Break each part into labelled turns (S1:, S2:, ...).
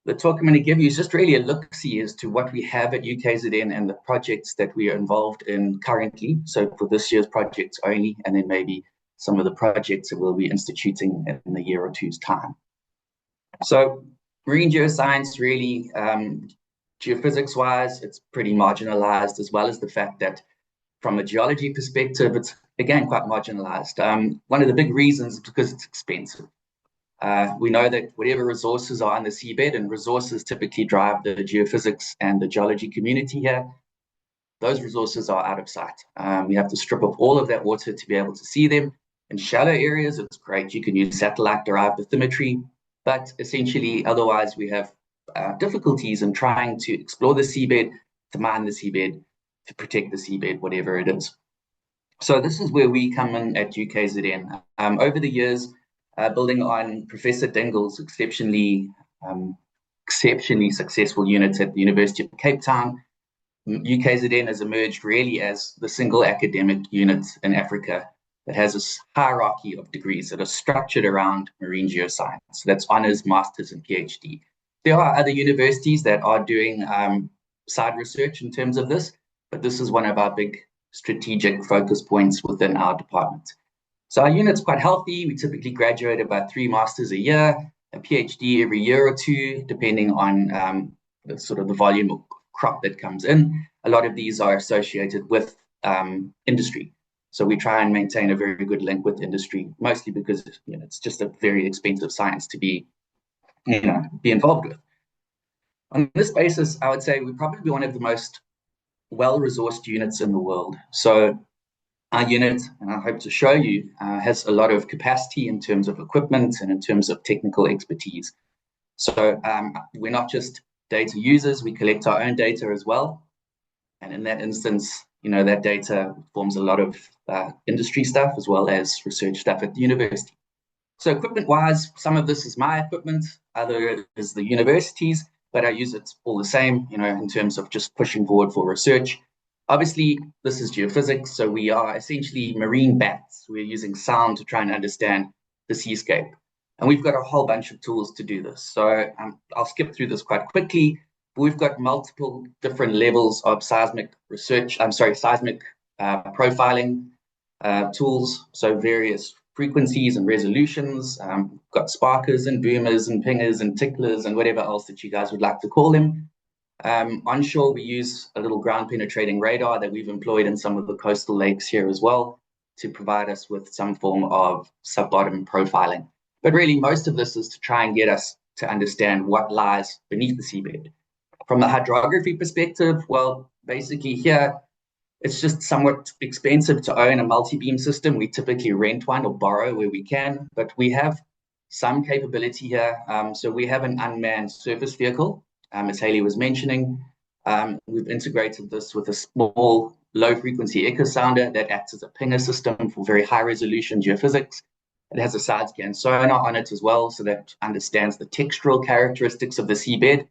S1: the talk I'm going to give you is just really a look-see as to what we have at UKZN and the projects that we are involved in currently. So for this year's projects only, and then maybe some of the projects that we'll be instituting in a year or two's time. So marine geoscience really, geophysics-wise, it's pretty marginalized, as well as the fact that from a geology perspective, it's again quite marginalized. One of the big reasons is because it's expensive. We know that whatever resources are on the seabed, and resources typically drive the geophysics and the geology community here, those resources are out of sight. We have to strip off all of that water to be able to see them. In shallow areas, it's great. You can use satellite-derived bathymetry, but essentially, otherwise, we have difficulties in trying to explore the seabed, to mine the seabed, to protect the seabed, whatever it is. So this is where we come in at UKZN. Over the years, building on Professor Dingle's exceptionally successful unit at the University of Cape Town, UKZN has emerged really as the single academic unit in Africa that has a hierarchy of degrees that are structured around marine geoscience. So that's honors, masters, and PhD. There are other universities that are doing side research in terms of this, but this is one of our big strategic focus points within our department. So our unit's quite healthy. We typically graduate about 3 masters a year, a PhD every year or two, depending on the volume of crop that comes in. A lot of these are associated with industry. So we try and maintain a very good link with industry, mostly because it's just a very expensive science to be involved with. On this basis, I would say we're probably one of the most well-resourced units in the world. So our unit, and I hope to show you, has a lot of capacity in terms of equipment and in terms of technical expertise. So we're not just data users, we collect our own data as well. And in that instance, that data forms a lot of industry stuff as well as research stuff at the university. So equipment-wise, some of this is my equipment, other is the university's, but I use it all the same, in terms of just pushing forward for research. Obviously, this is geophysics, so we are essentially marine bats. We're using sound to try and understand the seascape. And we've got a whole bunch of tools to do this. So I'll skip through this quite quickly. We've got multiple different levels of seismic profiling tools, so various frequencies and resolutions. We've got sparkers and boomers and pingers and ticklers and whatever else that you guys would like to call them. Onshore, we use a little ground penetrating radar that we've employed in some of the coastal lakes here as well to provide us with some form of sub-bottom profiling. But really, most of this is to try and get us to understand what lies beneath the seabed. From the hydrography perspective, well, basically here, it's just somewhat expensive to own a multi-beam system. We typically rent one or borrow where we can, but we have some capability here. So we have an unmanned surface vehicle, as Haley was mentioning. We've integrated this with a small low-frequency echo sounder that acts as a pinger system for very high-resolution geophysics. It has a side-scan sonar on it as well, so that understands the textural characteristics of the seabed.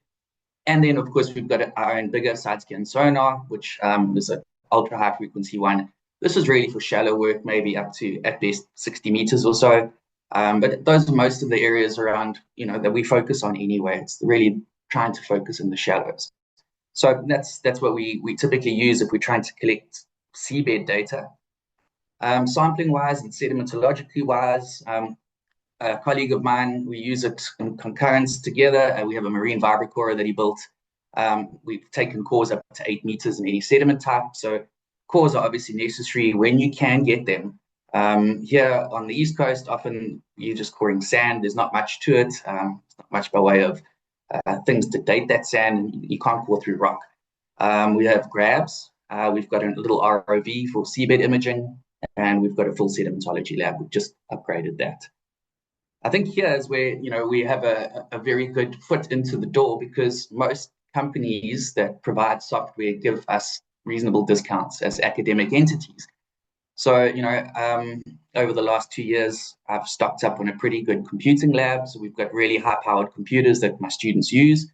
S1: And then, of course, we've got our own bigger side-scan sonar, which is an ultra-high frequency one. This is really for shallow work, maybe up to, at best, 60 meters or so. But those are most of the areas around, that we focus on anyway. It's really trying to focus in the shallows. So that's what we typically use if we're trying to collect seabed data. Sampling-wise and sedimentologically-wise, a colleague of mine, we use it in concurrence together. We have a marine vibrocorer that he built. We've taken cores up to 8 meters in any sediment type. So cores are obviously necessary when you can get them. Here on the East Coast, often you're just coring sand. There's not much to it. Not much by way of things to date that sand. You can't core through rock. We have grabs. We've got a little ROV for seabed imaging, and we've got a full sedimentology lab. We've just upgraded that. I think here is where we have a very good foot into the door, because most companies that provide software give us reasonable discounts as academic entities. So over the last 2 years, I've stocked up on a pretty good computing lab. So we've got really high-powered computers that my students use.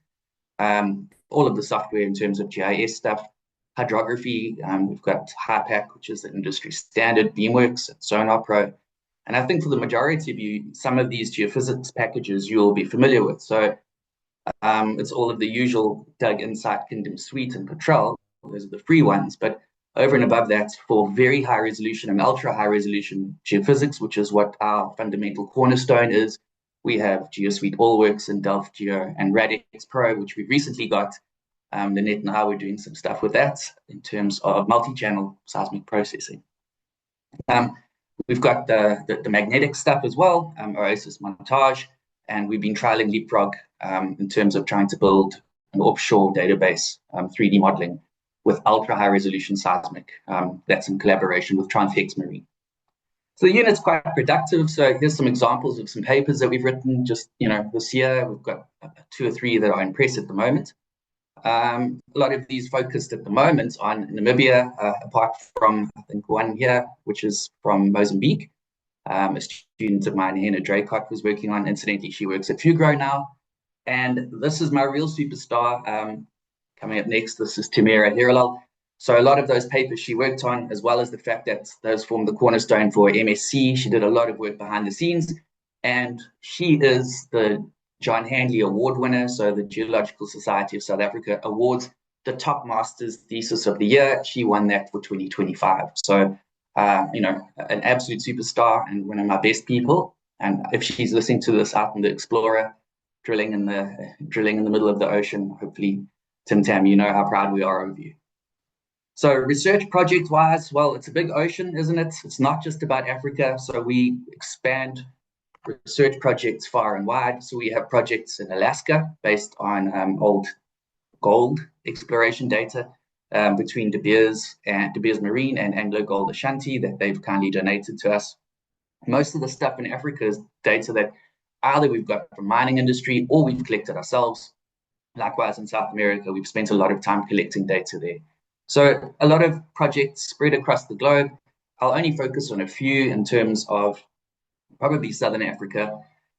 S1: All of the software in terms of GIS stuff, hydrography. We've got HiPAC, which is the industry standard, Beamworks, and Sonar Pro. And I think for the majority of you, some of these geophysics packages you'll be familiar with. So It's all of the usual Doug Insight, Kingdom Suite, and Patrol. Those are the free ones. But over and above that, for very high resolution and ultra high resolution geophysics, which is what our fundamental cornerstone is, we have GeoSuite Allworks and Delft Geo and Radix Pro, which we recently got. Lynette and I were doing some stuff with that in terms of multi-channel seismic processing. We've got the magnetic stuff as well, Oasis Montage, and we've been trialing Leapfrog in terms of trying to build an offshore database, 3D modeling with ultra high resolution seismic. That's in collaboration with Transhex Marine. So the unit's quite productive. So here's some examples of some papers that we've written just, this year. We've got 2 or 3 that are in press at the moment. A lot of these focused at the moment on Namibia, apart from, I think, one here, which is from Mozambique. A student of mine, Hannah Draycott, was working on. Incidentally, she works at Fugro now. And this is my real superstar. Coming up next, this is Tamara Hiralal. So a lot of those papers she worked on, as well as the fact that those formed the cornerstone for MSc, she did a lot of work behind the scenes. And she is the John Handley Award winner. So the Geological Society of South Africa awards the top master's thesis of the year. She won that for 2025. So, an absolute superstar and one of my best people. And if she's listening to this out in the Explorer, drilling in the middle of the ocean, hopefully, Tim Tam, you know how proud we are of you. So research project-wise, well, it's a big ocean, isn't it? It's not just about Africa. So we expand research projects far and wide. So we have projects in Alaska based on old gold exploration data between De Beers Marine and Anglo Gold Ashanti that they've kindly donated to us. Most of the stuff in Africa is data that either we've got from mining industry or we've collected ourselves. Likewise, in South America, we've spent a lot of time collecting data there. So a lot of projects spread across the globe. I'll only focus on a few in terms of probably Southern Africa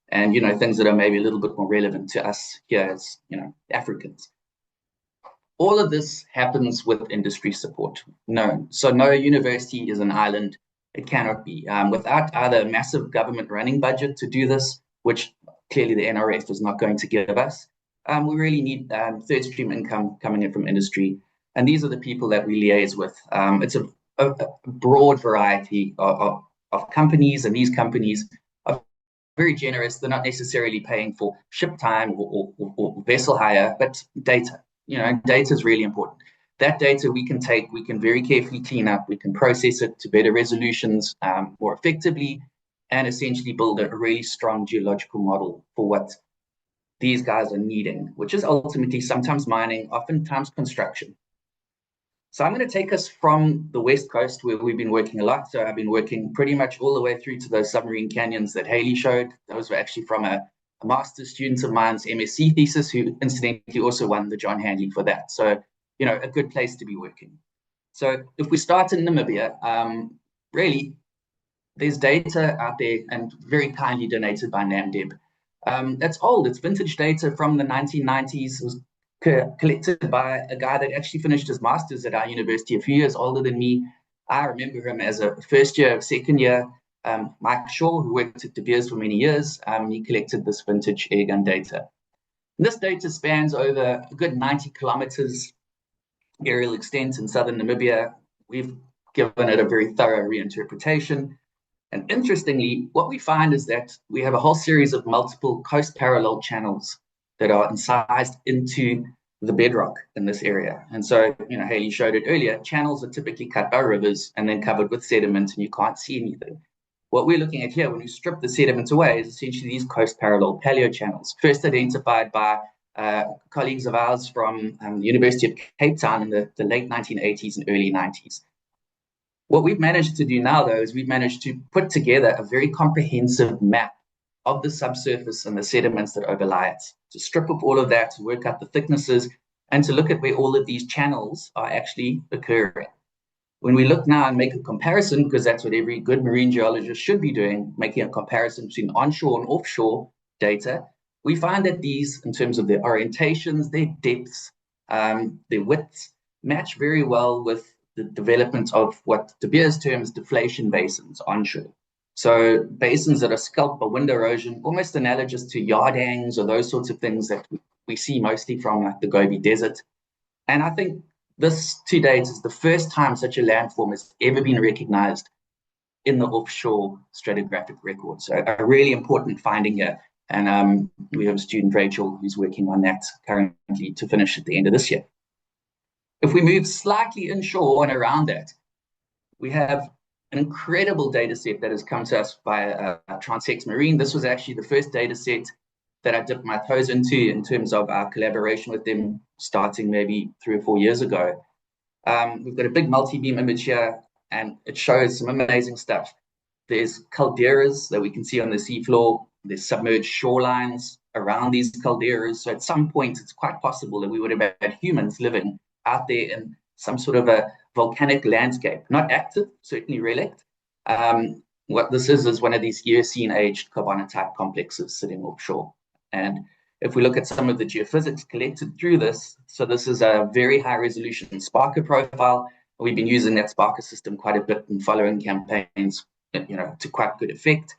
S1: and, things that are maybe a little bit more relevant to us here as, Africans. All of this happens with industry support. No university is an island. It cannot be. Without either a massive government running budget to do this, which clearly the NRF is not going to give us, we really need third stream income coming in from industry. And these are the people that we liaise with. It's a broad variety of companies, and these companies are very generous. They're not necessarily paying for ship time or vessel hire, but data. Data is really important. That data we can very carefully clean up, we can process it to better resolutions more effectively, and essentially build a really strong geological model for what these guys are needing, which is ultimately sometimes mining, oftentimes construction. So I'm going to take us from the West Coast where we've been working a lot. So I've been working pretty much all the way through to those submarine canyons that Haley showed. Those were actually from a master's student of mine's MSc thesis, who incidentally also won the John Handley for that. So, a good place to be working. So if we start in Namibia, really, there's data out there and very kindly donated by NAMDEB. That's old. It's vintage data from the 1990s. It was collected by a guy that actually finished his master's at our university, a few years older than me. I remember him as a first year, second year. Mike Shaw, who worked at De Beers for many years, he collected this vintage airgun data. And this data spans over a good 90 kilometers aerial extent in southern Namibia. We've given it a very thorough reinterpretation. And interestingly, what we find is that we have a whole series of multiple coast parallel channels that are incised into the bedrock in this area. And so, Haley showed it earlier, channels are typically cut by rivers and then covered with sediment and you can't see anything. What we're looking at here, when we strip the sediment away, is essentially these coast parallel paleo channels, first identified by colleagues of ours from the University of Cape Town in the late 1980s and early 90s. What we've managed to do now, though, is we've managed to put together a very comprehensive map of the subsurface and the sediments that overlie it, to strip up all of that, to work out the thicknesses, and to look at where all of these channels are actually occurring. When we look now and make a comparison, because that's what every good marine geologist should be doing, making a comparison between onshore and offshore data, we find that these, in terms of their orientations, their depths, their widths, match very well with the development of what De Beers terms deflation basins onshore. So basins that are sculpted by wind erosion, almost analogous to yardangs or those sorts of things that we see mostly from like the Gobi Desert. And I think this to date is the first time such a landform has ever been recognized in the offshore stratigraphic record. So a really important finding here. And we have a student, Rachel, who's working on that currently to finish at the end of this year. If we move slightly inshore and around that, we have an incredible data set that has come to us by Transex Marine. This was actually the first data set that I dipped my toes into in terms of our collaboration with them starting maybe 3 or 4 years ago. We've got a big multi-beam image here, and it shows some amazing stuff. There's calderas that we can see on the seafloor. There's submerged shorelines around these calderas. So at some point, it's quite possible that we would have had humans living out there in some sort of a volcanic landscape. Not active, certainly relict. What this is one of these Eocene-aged carbonatite complexes sitting offshore. And if we look at some of the geophysics collected through this, so this is a very high-resolution SPARCA profile. We've been using that SPARCA system quite a bit in following campaigns, to quite good effect.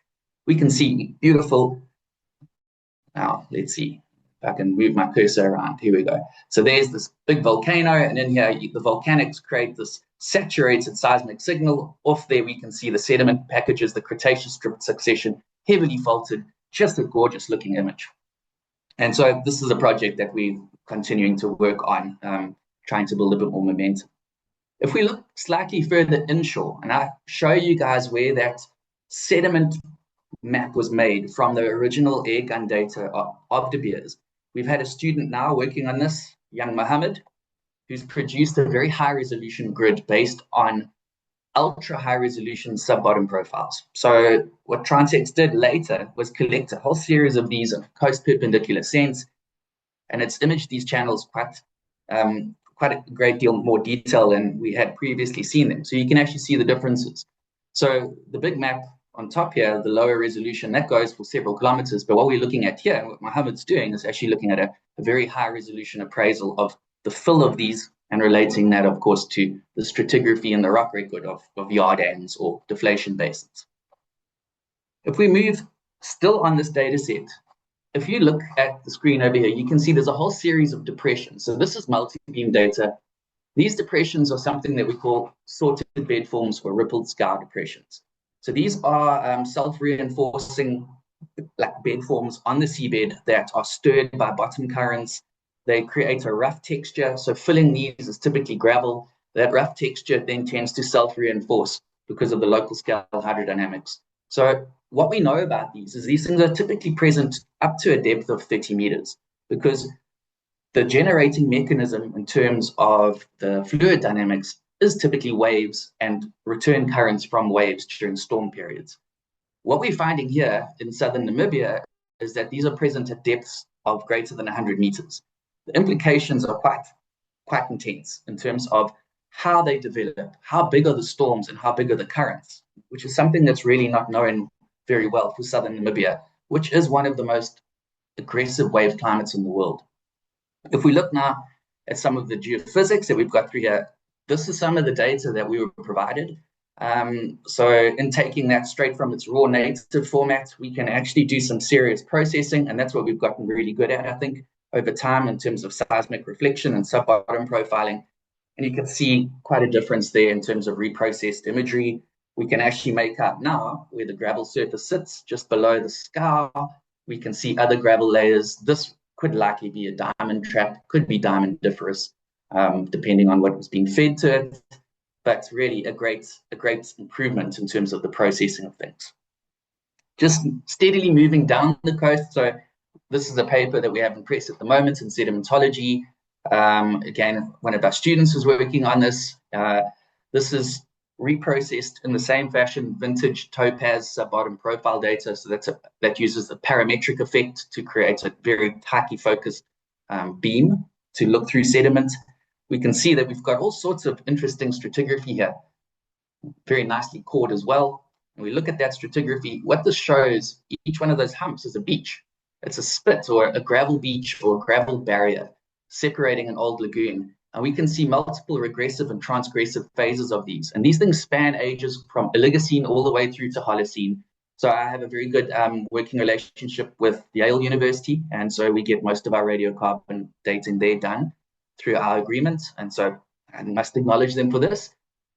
S1: We can see beautiful. Now, let's see if I can move my cursor around. Here we go. So there's this big volcano, and in here, the volcanics create this saturated seismic signal. Off there, we can see the sediment packages, the Cretaceous drift succession, heavily faulted, just a gorgeous looking image. And so this is a project that we're continuing to work on, trying to build a bit more momentum. If we look slightly further inshore, and I show you guys where that sediment map was made from the original air gun data of De Beers, we've had a student now working on this, young Mohammed, who's produced a very high resolution grid based on ultra high resolution sub-bottom profiles. So what Transex did later was collect a whole series of these of coast perpendicular sense, and it's imaged these channels quite a great deal more detail than we had previously seen them. So you can actually see the differences. So the big map on top here, the lower resolution, that goes for several kilometers. But what we're looking at here, what Mohammed's doing, is actually looking at a very high resolution appraisal of the fill of these and relating that, of course, to the stratigraphy and the rock record of yardans or deflation basins. If we move still on this data set, if you look at the screen over here, you can see there's a whole series of depressions. So this is multi-beam data. These depressions are something that we call sorted bed forms or rippled scour depressions. So these are self-reinforcing bed forms on the seabed that are stirred by bottom currents. They create a rough texture. So filling these is typically gravel. That rough texture then tends to self-reinforce because of the local scale hydrodynamics. So what we know about these is these things are typically present up to a depth of 30 meters because the generating mechanism in terms of the fluid dynamics is typically waves and return currents from waves during storm periods. What we're finding here in southern Namibia is that these are present at depths of greater than 100 meters. The implications are quite intense in terms of how they develop, how big are the storms and how big are the currents, which is something that's really not known very well for southern Namibia, which is one of the most aggressive wave climates in the world. If we look now at some of the geophysics that we've got through here, this is some of the data that we were provided. So in taking that straight from its raw native format, we can actually do some serious processing, and that's what we've gotten really good at, I think, over time in terms of seismic reflection and sub-bottom profiling. And you can see quite a difference there in terms of reprocessed imagery. We can actually make out now where the gravel surface sits just below the scour. We can see other gravel layers. This could likely be a diamond trap, could be diamondiferous, depending on what was being fed to it. But really a great improvement in terms of the processing of things. Just steadily moving down the coast. So this is a paper that we have in press at the moment in sedimentology. Again, one of our students is working on this. This is reprocessed in the same fashion, vintage topaz sub-bottom profile data. So that uses the parametric effect to create a very tightly focused beam to look through sediment. We can see that we've got all sorts of interesting stratigraphy here, very nicely cored as well. And we look at that stratigraphy. What this shows, each one of those humps is a beach. It's a spit or a gravel beach or a gravel barrier separating an old lagoon. And we can see multiple regressive and transgressive phases of these. And these things span ages from Oligocene all the way through to Holocene. So I have a very good working relationship with Yale University, and so we get most of our radiocarbon dating there done through our agreement, and so I must acknowledge them for this.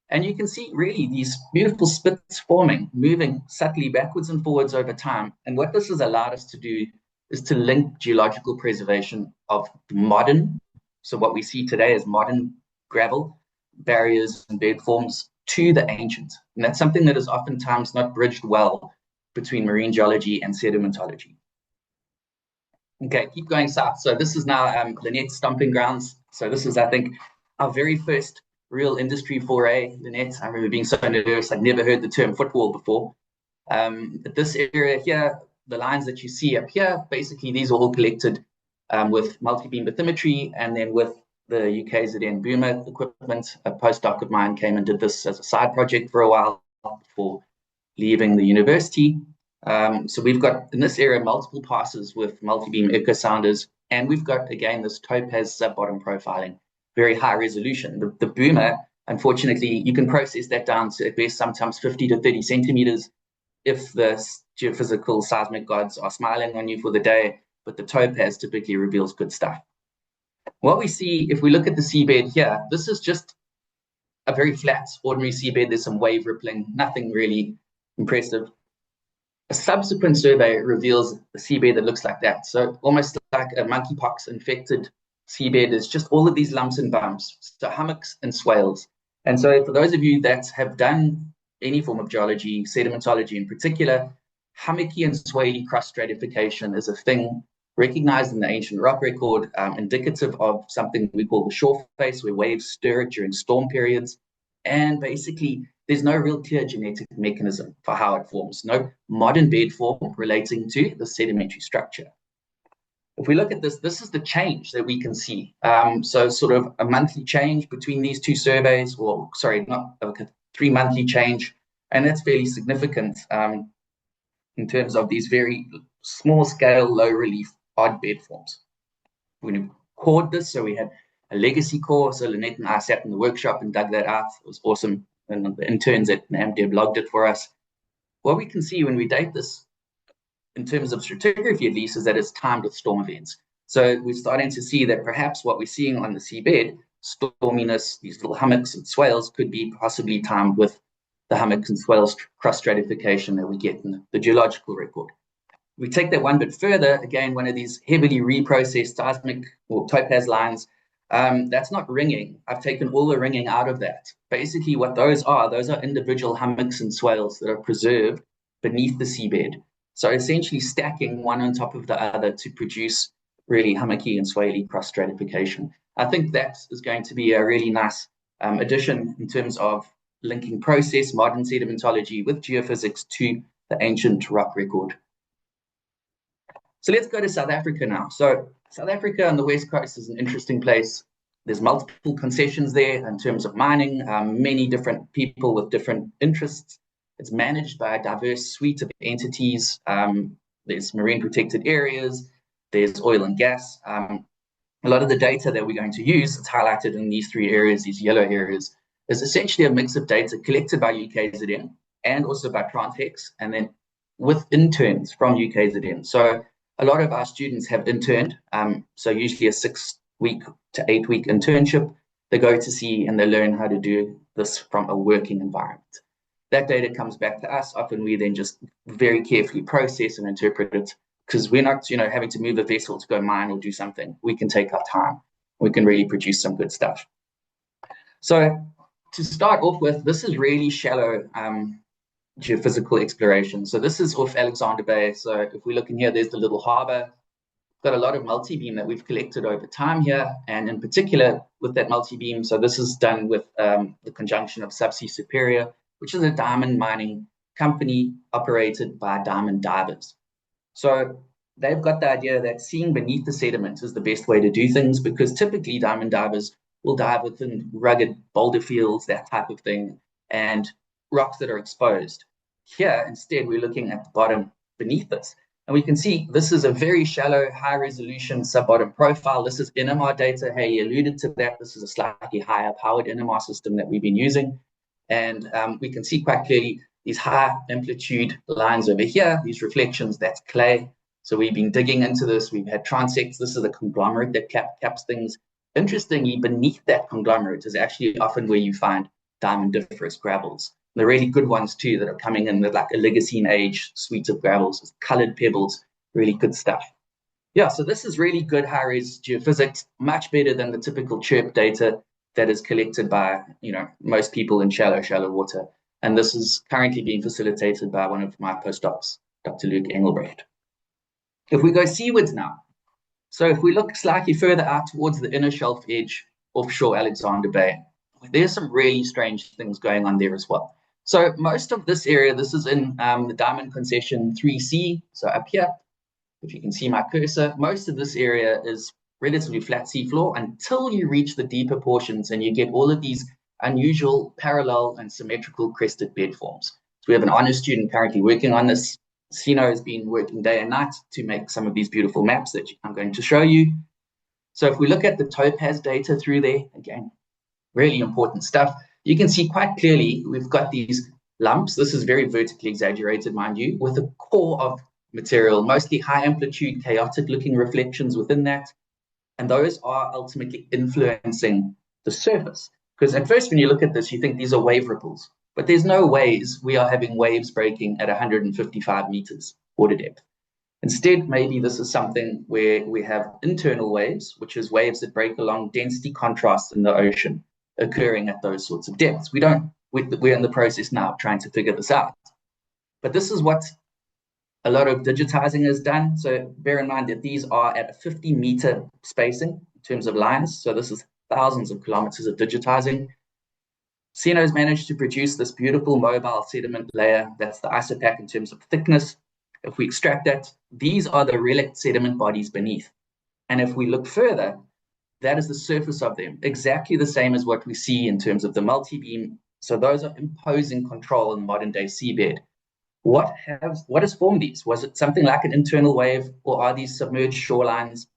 S1: And you can see really these beautiful spits forming, moving subtly backwards and forwards over time. And what this has allowed us to do is to link geological preservation of modern, so what we see today as modern gravel, barriers and bed forms, to the ancient. And that's something that is oftentimes not bridged well between marine geology and sedimentology. Okay, keep going south. So this is now Lynette's stomping grounds. So this is, I think, our very first real industry foray. Lynette, I remember being so nervous. I'd never heard the term football before. But this area here, the lines that you see up here, basically these are all collected with multi-beam bathymetry, and then with the UKZN boomer equipment. A postdoc of mine came and did this as a side project for a while before leaving the university. So we've got in this area multiple passes with multi-beam echo sounders, and we've got again this topaz sub-bottom profiling, very high resolution. The boomer, unfortunately, you can process that down to at best sometimes 50 to 30 centimeters if the geophysical seismic gods are smiling on you for the day, but the topaz typically reveals good stuff. What we see if we look at the seabed here, this is just a very flat, ordinary seabed. There's some wave rippling, nothing really impressive. A subsequent survey reveals a seabed that looks like that. So almost like a monkeypox infected seabed is just all of these lumps and bumps, so hummocks and swales. And so for those of you that have done any form of geology, sedimentology in particular, hummocky and swaley cross stratification is a thing recognized in the ancient rock record, indicative of something we call the shore face, where waves stir it during storm periods. And basically, there's no real clear genetic mechanism for how it forms, no modern bed form relating to the sedimentary structure. If we look at this, this is the change that we can see. So sort of a monthly change between these two surveys, or sorry, not a 3-monthly change, and that's fairly significant in terms of these very small scale, low relief, odd bed forms. We're going to record this, so we had a legacy core. So Lynette and I sat in the workshop and dug that out. It was awesome. And the interns at NAMDEB logged it for us. What we can see when we date this in terms of stratigraphy, at least, is that it's timed with storm events. So we're starting to see that perhaps what we're seeing on the seabed, storminess, these little hummocks and swales, could be possibly timed with the hummocks and swales cross stratification that we get in the geological record. We take that one bit further, again, one of these heavily reprocessed seismic or topaz lines, that's not ringing. I've taken all the ringing out of that. Basically, what those are individual hummocks and swales that are preserved beneath the seabed. So essentially stacking one on top of the other to produce really hummocky and swaley cross stratification. I think that is going to be a really nice addition in terms of linking process, modern sedimentology with geophysics to the ancient rock record. So let's go to South Africa now. So South Africa on the West Coast is an interesting place. There's multiple concessions there in terms of mining, many different people with different interests. It's managed by a diverse suite of entities. There's marine protected areas, there's oil and gas. A lot of the data that we're going to use, it's highlighted in these 3 areas, these yellow areas, is essentially a mix of data collected by UKZN and also by TransHex, and then with interns from UKZN. So a lot of our students have interned, so usually a 6-week to 8-week internship. They go to sea and they learn how to do this from a working environment. That data comes back to us. Often we then just very carefully process and interpret it, because we're not, having to move a vessel to go mine or do something. We can take our time. We can really produce some good stuff. So to start off with, this is really shallow geophysical exploration. So this is off Alexander Bay. So if we look in here, there's the little harbor. Got a lot of multi-beam that we've collected over time here, and in particular with that multi-beam. So this is done with the conjunction of Subsea Superior, which is a diamond mining company operated by diamond divers. So they've got the idea that seeing beneath the sediment is the best way to do things, because typically diamond divers will dive within rugged boulder fields, that type of thing, and rocks that are exposed. Here, instead, we're looking at the bottom beneath this. And we can see this is a very shallow, high-resolution sub-bottom profile. This is NMR data. Hey, you alluded to that. This is a slightly higher-powered NMR system that we've been using. And we can see quite clearly these high amplitude lines over here, these reflections, that's clay. So we've been digging into this. We've had transects. This is a conglomerate that caps things. Interestingly, beneath that conglomerate is actually often where you find diamondiferous gravels. The really good ones too that are coming in with like Oligocene age suites of gravels with colored pebbles, really good stuff. Yeah, so this is really good high-res geophysics, much better than the typical chirp data that is collected by, most people in shallow water. And this is currently being facilitated by one of my postdocs, Dr. Luke Engelbrecht. If we go seawards now, so if we look slightly further out towards the inner shelf edge offshore Alexander Bay, there's some really strange things going on there as well. So most of this area, this is in the Diamond Concession 3C, so up here. If you can see my cursor, most of this area is relatively flat seafloor until you reach the deeper portions and you get all of these unusual parallel and symmetrical crested bed forms. So we have an honors student currently working on this. Sino has been working day and night to make some of these beautiful maps that I'm going to show you. So if we look at the topaz data through there, again, really important stuff. You can see quite clearly we've got these lumps. This is very vertically exaggerated, mind you, with a core of material, mostly high amplitude, chaotic looking reflections within that. And those are ultimately influencing the surface. Because at first, when you look at this, you think these are wave ripples, but there's no ways we are having waves breaking at 155 meters water depth. Instead, maybe this is something where we have internal waves, which is waves that break along density contrasts in the ocean occurring at those sorts of depths. We're in the process now of trying to figure this out. But this is what a lot of digitizing is done. So bear in mind that these are at a 50-meter spacing in terms of lines. So this is thousands of kilometers of digitizing. Sino's managed to produce this beautiful mobile sediment layer. That's the isopack in terms of thickness. If we extract that, these are the relic sediment bodies beneath. And if we look further, that is the surface of them, exactly the same as what we see in terms of the multi-beam. So those are imposing control in modern day seabed. What has formed these? Was it something like an internal wave, or are these submerged shorelines?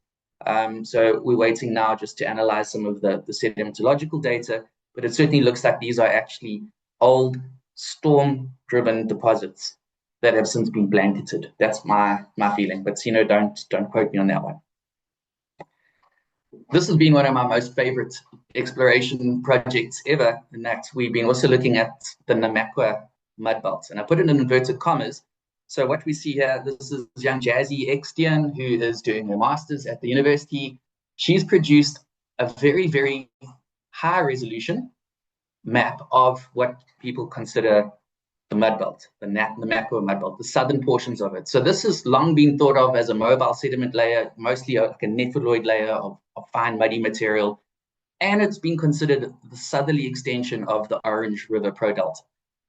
S1: So we're waiting now just to analyze some of the sedimentological data, but it certainly looks like these are actually old storm-driven deposits that have since been blanketed. That's my feeling, but don't quote me on that one. This has been one of my most favorite exploration projects ever, in that we've been also looking at the Namakwa mud belt, and I put it in inverted commas. So what we see here, this is young Jazzy Extian, who is doing her master's at the university. She's produced a very, very high resolution map of what people consider the mud belt, the Namakwa mud belt, the southern portions of it. So this has long been thought of as a mobile sediment layer, mostly like a nepheloid layer of fine muddy material. And it's been considered the southerly extension of the Orange River Prodelta,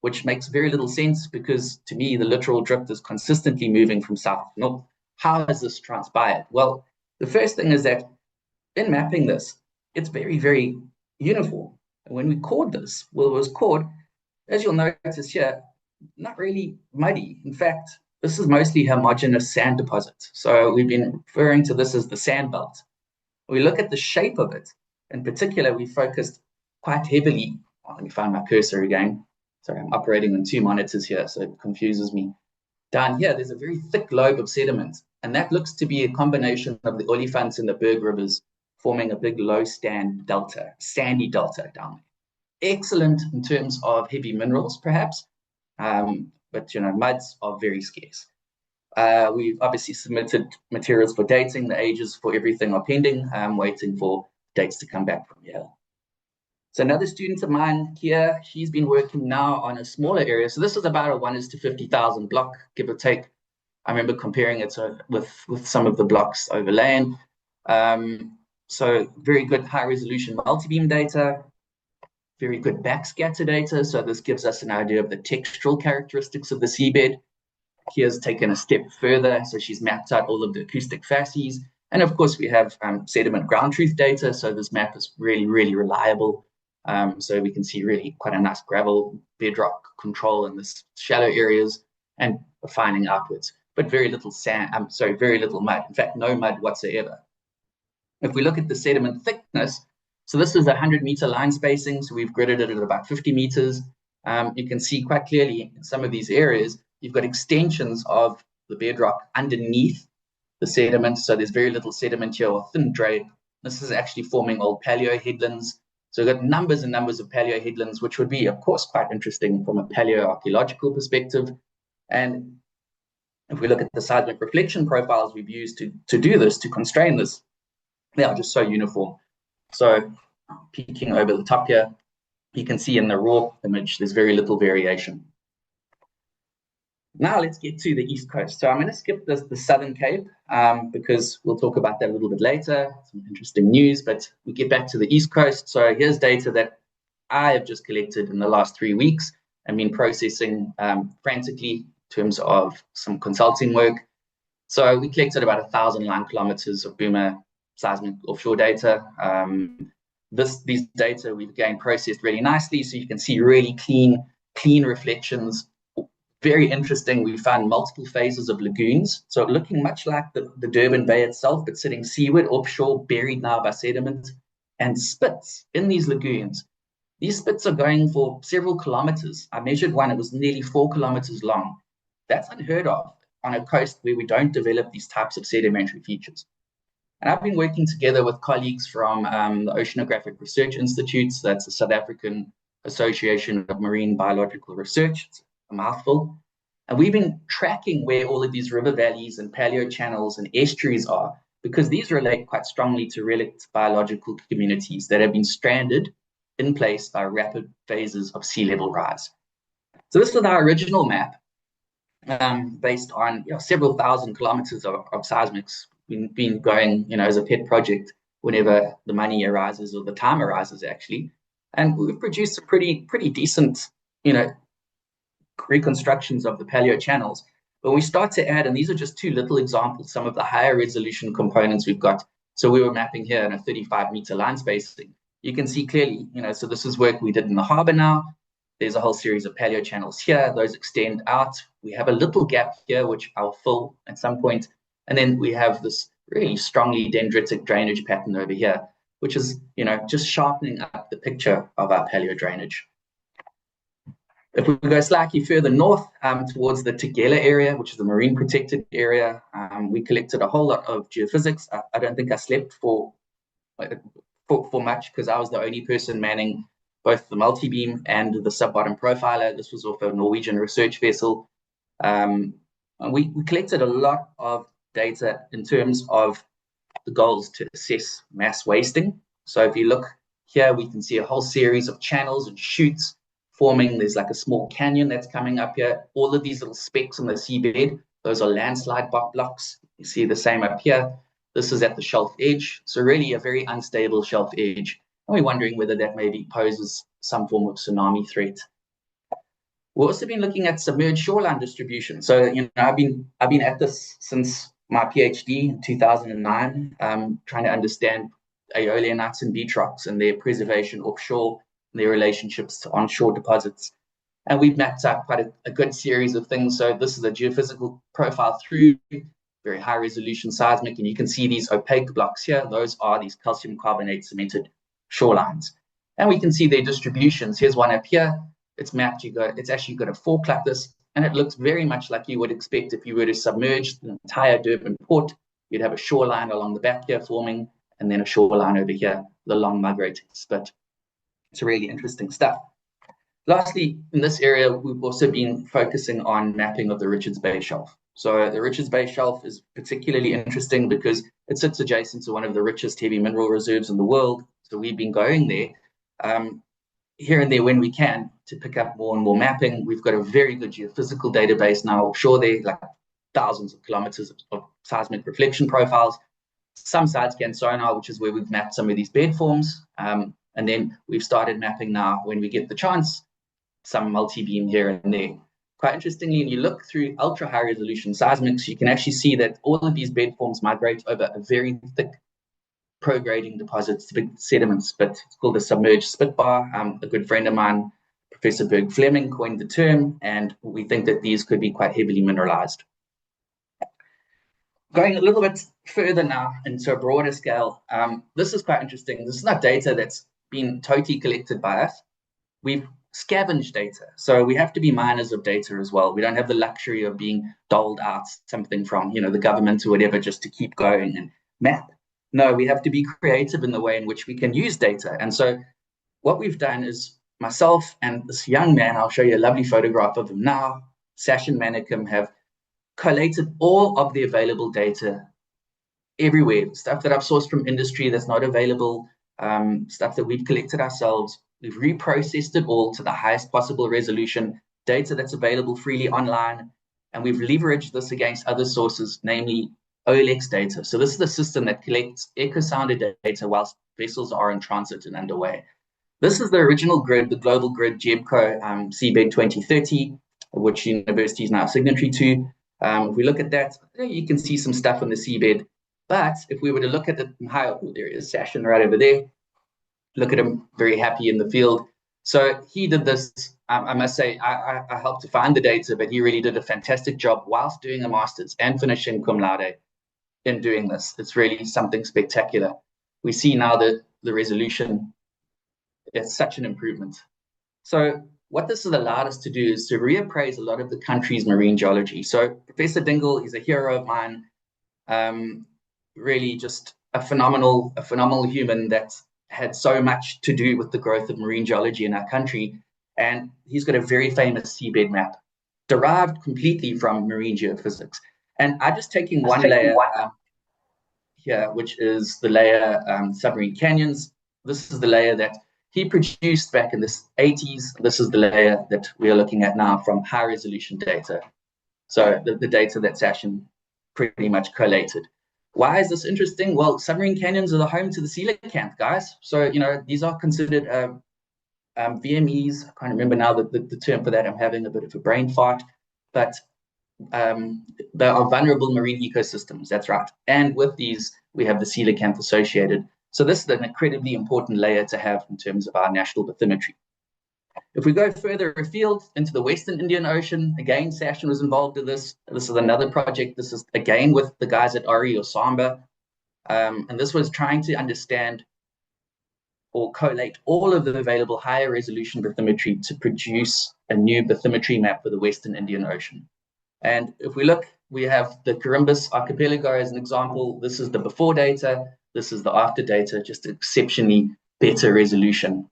S1: which makes very little sense because to me, the littoral drift is consistently moving from south to north. How has this transpired? Well, the first thing is that in mapping this, it's very, very uniform. And when we cored this, well, it was cored, as you'll notice here, not really muddy. In fact, this is mostly homogeneous sand deposits. So we've been referring to this as the sand belt. We look at the shape of it. In particular, we focused quite heavily. Let me find my cursor again. Sorry, I'm operating on two monitors here, so it confuses me. Down here, there's a very thick lobe of sediment, and that looks to be a combination of the olifants and the Berg rivers forming a big low stand delta, sandy delta down there. Excellent in terms of heavy minerals, perhaps, but muds are very scarce. We've obviously submitted materials for dating. The ages for everything are pending. I'm waiting for dates to come back from Yale. So another student of mine here, she's been working now on a smaller area. So this is about a 1:50,000 block, give or take. I remember comparing it with some of the blocks overlaying. So very good high resolution multi-beam data, very good backscatter data. So this gives us an idea of the textural characteristics of the seabed. Here's taken a step further. So she's mapped out all of the acoustic facies. And of course, we have sediment ground truth data. So this map is really, really reliable. So we can see really quite a nice gravel bedrock control in the shallow areas and refining outwards, but very little very little mud. In fact, no mud whatsoever. If we look at the sediment thickness, so this is a 100-meter line spacing. So we've gridded it at about 50 meters. you can see quite clearly in some of these areas, you've got extensions of the bedrock underneath the sediment. So there's very little sediment here or thin drape. This is actually forming old paleo headlands. So we've got numbers and numbers of paleo headlands, which would be, of course, quite interesting from a paleoarchaeological perspective. And if we look at the seismic reflection profiles we've used to do this, to constrain this, they are just so uniform. So peeking over the top here, you can see in the raw image, there's very little variation. Now let's get to the East Coast. So I'm going to skip the Southern Cape because we'll talk about that a little bit later. Some interesting news, but we get back to the East Coast. So here's data that I have just collected in the last 3 weeks and been processing frantically in terms of some consulting work. So we collected about 1,000 line kilometers of boomer seismic offshore data. These data we've again processed really nicely, so you can see really clean reflections. Very interesting, we found multiple phases of lagoons. So looking much like the Durban Bay itself, but sitting seaward, offshore, buried now by sediment, and spits in these lagoons. These spits are going for several kilometers. I measured one, it was nearly 4 kilometers long. That's unheard of on a coast where we don't develop these types of sedimentary features. And I've been working together with colleagues from the Oceanographic Research Institutes, that's the South African Association of Marine Biological Research. It's a mouthful. And we've been tracking where all of these river valleys and paleo channels and estuaries are, because these relate quite strongly to relict biological communities that have been stranded in place by rapid phases of sea level rise. So this was our original map, based on several thousand kilometers of seismics. We've been going, as a pet project whenever the money arises or the time arises, actually. And we've produced some pretty decent, reconstructions of the paleo channels. But we start to add, and these are just 2 little examples, some of the higher resolution components we've got. So we were mapping here in a 35-meter line spacing. You can see clearly, so this is work we did in the harbor now. There's a whole series of paleo channels here. Those extend out. We have a little gap here, which I'll fill at some point. And then we have this really strongly dendritic drainage pattern over here, which is, just sharpening up the picture of our paleo drainage. If we go slightly further north towards the Tugela area, which is the marine protected area, we collected a whole lot of geophysics. I don't think I slept for much because I was the only person manning both the multi-beam and the sub-bottom profiler. This was off a Norwegian research vessel. We collected a lot of data in terms of the goals to assess mass wasting. So if you look here, we can see a whole series of channels and chutes forming. There's like a small canyon that's coming up here. All of these little specks on the seabed, those are landslide blocks. You see the same up here. This is at the shelf edge. So really a very unstable shelf edge. And we're wondering whether that maybe poses some form of tsunami threat. We've also been looking at submerged shoreline distribution. So, I've been at this since my PhD in 2009, trying to understand aeolianites and beach rocks and their preservation offshore and their relationships to onshore deposits. And we've mapped out quite a good series of things. So this is a geophysical profile through very high resolution seismic. And you can see these opaque blocks here. Those are these calcium carbonate cemented shorelines. And we can see their distributions. Here's one up here. It's mapped. It's actually got a fork like this. And it looks very much like you would expect if you were to submerge the entire Durban port. You'd have a shoreline along the back here forming, and then a shoreline over here, the long migrating spit. It's really interesting stuff. Lastly, in this area, we've also been focusing on mapping of the Richards Bay Shelf. So the Richards Bay Shelf is particularly interesting because it sits adjacent to one of the richest heavy mineral reserves in the world. So we've been going there here and there when we can to pick up more and more mapping. We've got a very good geophysical database now offshore there, like thousands of kilometers of seismic reflection profiles. Some side-scan sonar, which is where we've mapped some of these bed forms. And then we've started mapping now, when we get the chance, some multi-beam here and there. Quite interestingly, when you look through ultra-high resolution seismics, you can actually see that all of these bed forms migrate over a very thick prograding deposits, big sediment spit. It's called the submerged spit bar. A good friend of mine, Professor Berg Fleming, coined the term, and we think that these could be quite heavily mineralized. Going a little bit further now into a broader scale, this is quite interesting. This is not data that's been totally collected by us. We've scavenge data. So we have to be miners of data as well. We don't have the luxury of being doled out something from, you know, the government or whatever just to keep going and map. No, we have to be creative in the way in which we can use data. And so what we've done is myself and this young man, I'll show you a lovely photograph of him now, Sachin Manickam, have collated all of the available data everywhere, stuff that I've sourced from industry that's not available, stuff that we've collected ourselves. We've reprocessed it all to the highest possible resolution, data that's available freely online, and we've leveraged this against other sources, namely OLX data. So this is the system that collects echo-sounded data whilst vessels are in transit and underway. This is the original grid, the global grid GEMCO Seabed 2030, which university is now signatory to. If we look at that, you can see some stuff on the seabed. But if we were to look at the high, there is Sachin right over there. Look at him, very happy in the field. So he did this. I must say, I helped to find the data, but he really did a fantastic job whilst doing a master's and finishing cum laude in doing this. It's really something spectacular. We see now that the resolution, it's such an improvement. So what this has allowed us to do is to reappraise a lot of the country's marine geology. So Professor Dingle is a hero of mine. Really just a phenomenal human that had so much to do with the growth of marine geology in our country. And he's got a very famous seabed map derived completely from marine geophysics. And I'm just taking one layer here, which is the layer submarine canyons. This is the layer that he produced back in the 80s. This is the layer that we are looking at now from high resolution data. So the data that Sachin pretty much collated. Why is this interesting? Well, submarine canyons are the home to the coelacanth, guys. So, you know, these are considered VMEs. I can't remember now the term for that. I'm having a bit of a brain fart. But they are vulnerable marine ecosystems. That's right. And with these, we have the coelacanth associated. So this is an incredibly important layer to have in terms of our national bathymetry. If we go further afield into the Western Indian Ocean, again, Sachin was involved in this. This is another project. This is, again, with the guys at Ori or Samba. And this was trying to understand or collate all of the available higher resolution bathymetry to produce a new bathymetry map for the Western Indian Ocean. And if we look, we have the Carimbus Archipelago as an example. This is the before data. This is the after data, just exceptionally better resolution.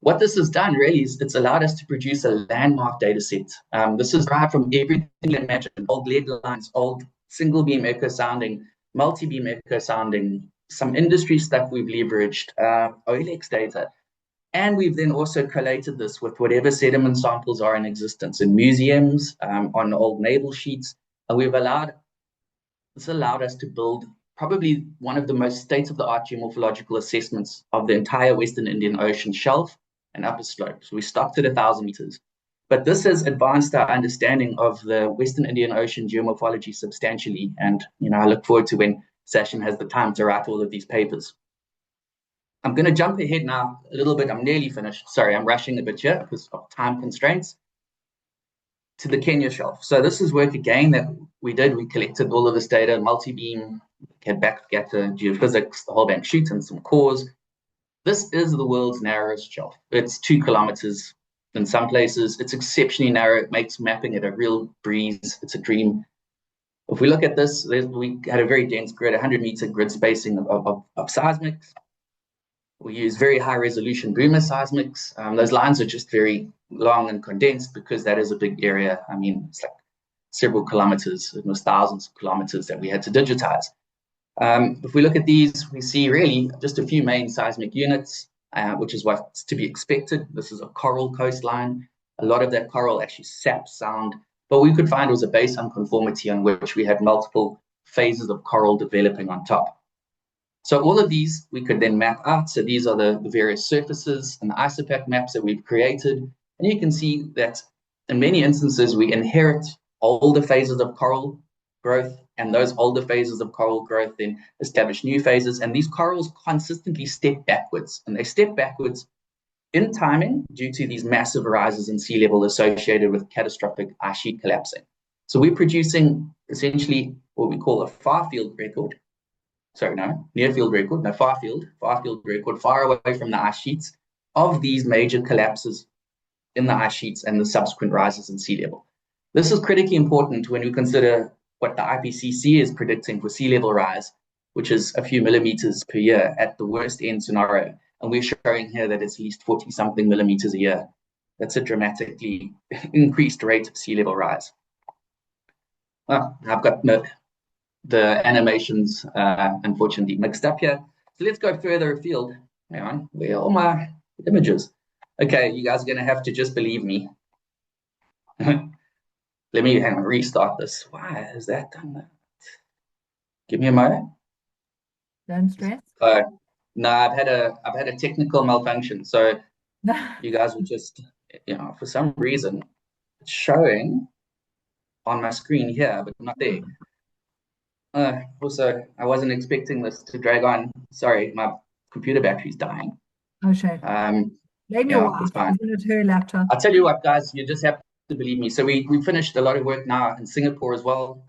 S1: What this has done really is it's allowed us to produce a landmark data set. This is derived from everything you imagine, old lead lines, old single beam echo sounding, multi-beam echo sounding, some industry stuff we've leveraged, OLX data. And we've then also collated this with whatever sediment samples are in existence in museums, on old naval sheets. And this allowed us to build probably one of the most state-of-the-art geomorphological assessments of the entire Western Indian Ocean shelf and upper slope. So we stopped at 1,000 meters. But this has advanced our understanding of the Western Indian Ocean geomorphology substantially. And, you know, I look forward to when Sachin has the time to write all of these papers. I'm going to jump ahead now a little bit. I'm nearly finished. Sorry, I'm rushing a bit here because of time constraints. To the Kenya shelf. So this is work again that we did. We collected all of this data, multi-beam, had backscatter, geophysics, the whole bank sheet, and some cores. This is the world's narrowest shelf. It's 2 kilometers in some places. It's exceptionally narrow. It makes mapping it a real breeze. It's a dream. If we look at this, we had a very dense grid, 100-meter grid spacing of seismics. We use very high resolution boomer seismics. Those lines are just very long and condensed because that is a big area. I mean, it's like several kilometers, it was thousands of kilometers that we had to digitize. If we look at these, we see really just a few main seismic units, which is what's to be expected. This is a coral coastline. A lot of that coral actually saps sound, but we could find was a base unconformity on which we had multiple phases of coral developing on top. So all of these we could then map out. So these are the various surfaces and the isopack maps that we've created. And you can see that in many instances, we inherit older phases of coral growth, and those older phases of coral growth then establish new phases. And these corals consistently step backwards, and they step backwards in timing due to these massive rises in sea level associated with catastrophic ice sheet collapsing. So we're producing essentially what we call a far field record. Sorry, no, near field record, no, far field record, far away from the ice sheets of these major collapses in the ice sheets and the subsequent rises in sea level. This is critically important when we consider what the IPCC is predicting for sea level rise, which is a few millimeters per year at the worst end scenario. And we're showing here that it's at least 40-something millimeters a year. That's a dramatically increased rate of sea level rise. Well, I've got the animations, unfortunately, mixed up here. So let's go further afield. Hang on, where are all my images? Okay, you guys are going to have to just believe me. Let me restart this. Why is that done that? Give me a moment.
S2: Don't stress.
S1: No, I've had a technical malfunction. So you guys will just, for some reason, it's showing on my screen here, but not there. Also, I wasn't expecting this to drag on. Sorry, my computer battery's dying.
S2: Oh, shame. Blame your wife. Isn't it her laptop?
S1: I'll tell you what, guys, you just have to believe me. So we finished a lot of work now in Singapore as well.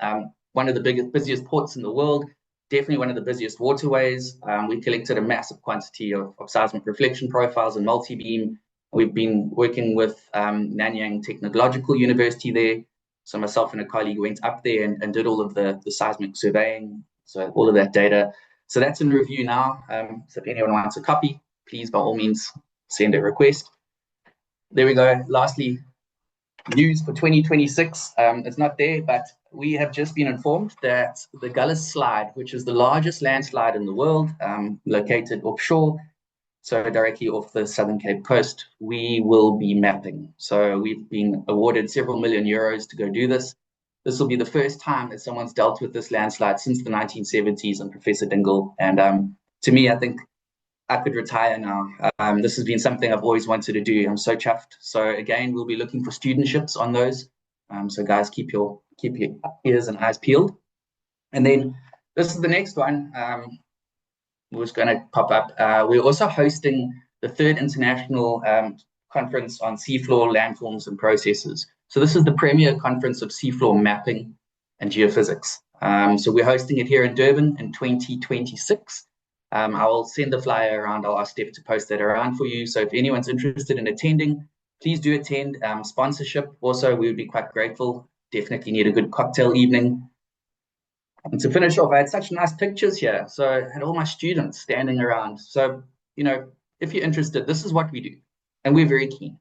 S1: One of the busiest ports in the world, definitely one of the busiest waterways. We collected a massive quantity of seismic reflection profiles and multi-beam. We've been working with Nanyang Technological University there. So myself and a colleague went up there and did all of the seismic surveying, so all of that data. So that's in review now. So if anyone wants a copy, please, by all means, send a request. There we go. Lastly, news for 2026. It's not there, but we have just been informed that the Gullis Slide, which is the largest landslide in the world, located offshore, so directly off the Southern Cape coast, we will be mapping. So we've been awarded several million euros to go do this. This will be the first time that someone's dealt with this landslide since the 1970s and Professor Dingle. And to me, I think I could retire now. This has been something I've always wanted to do. I'm so chuffed. So again, we'll be looking for studentships on those. So guys, keep your ears and eyes peeled. And then this is the next one. Was going to pop up. We're also hosting the third international conference on seafloor landforms and processes. So this is the premier conference of seafloor mapping and geophysics. So we're hosting it here in Durban in 2026. I will send the flyer around. I'll ask Steph to post that around for you. So if anyone's interested in attending, please do attend. Sponsorship also, we would be quite grateful. Definitely need a good cocktail evening. And to finish off, I had such nice pictures here. So I had all my students standing around. So, if you're interested, this is what we do. And we're very keen.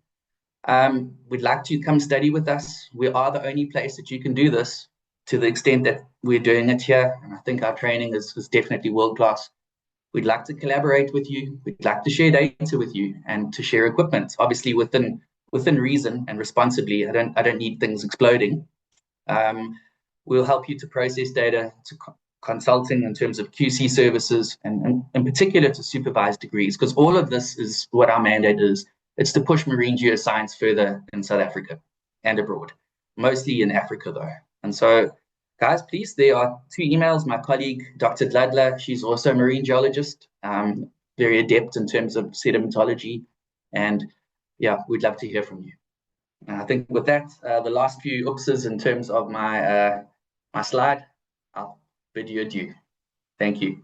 S1: We'd like to come study with us. We are the only place that you can do this to the extent that we're doing it here. And I think our training is definitely world-class. We'd like to collaborate with you. We'd like to share data with you and to share equipment, obviously within reason and responsibly. I don't need things exploding. We'll help you to process data, to consulting in terms of QC services, and in particular to supervised degrees, because all of this is what our mandate is. It's to push marine geoscience further in South Africa and abroad, mostly in Africa though. And so, guys, please, there are 2 emails. My colleague, Dr. Dladla, she's also a marine geologist, very adept in terms of sedimentology. And yeah, we'd love to hear from you. And I think with that, the last few oopses in terms of my slide, I'll bid you adieu. Thank you.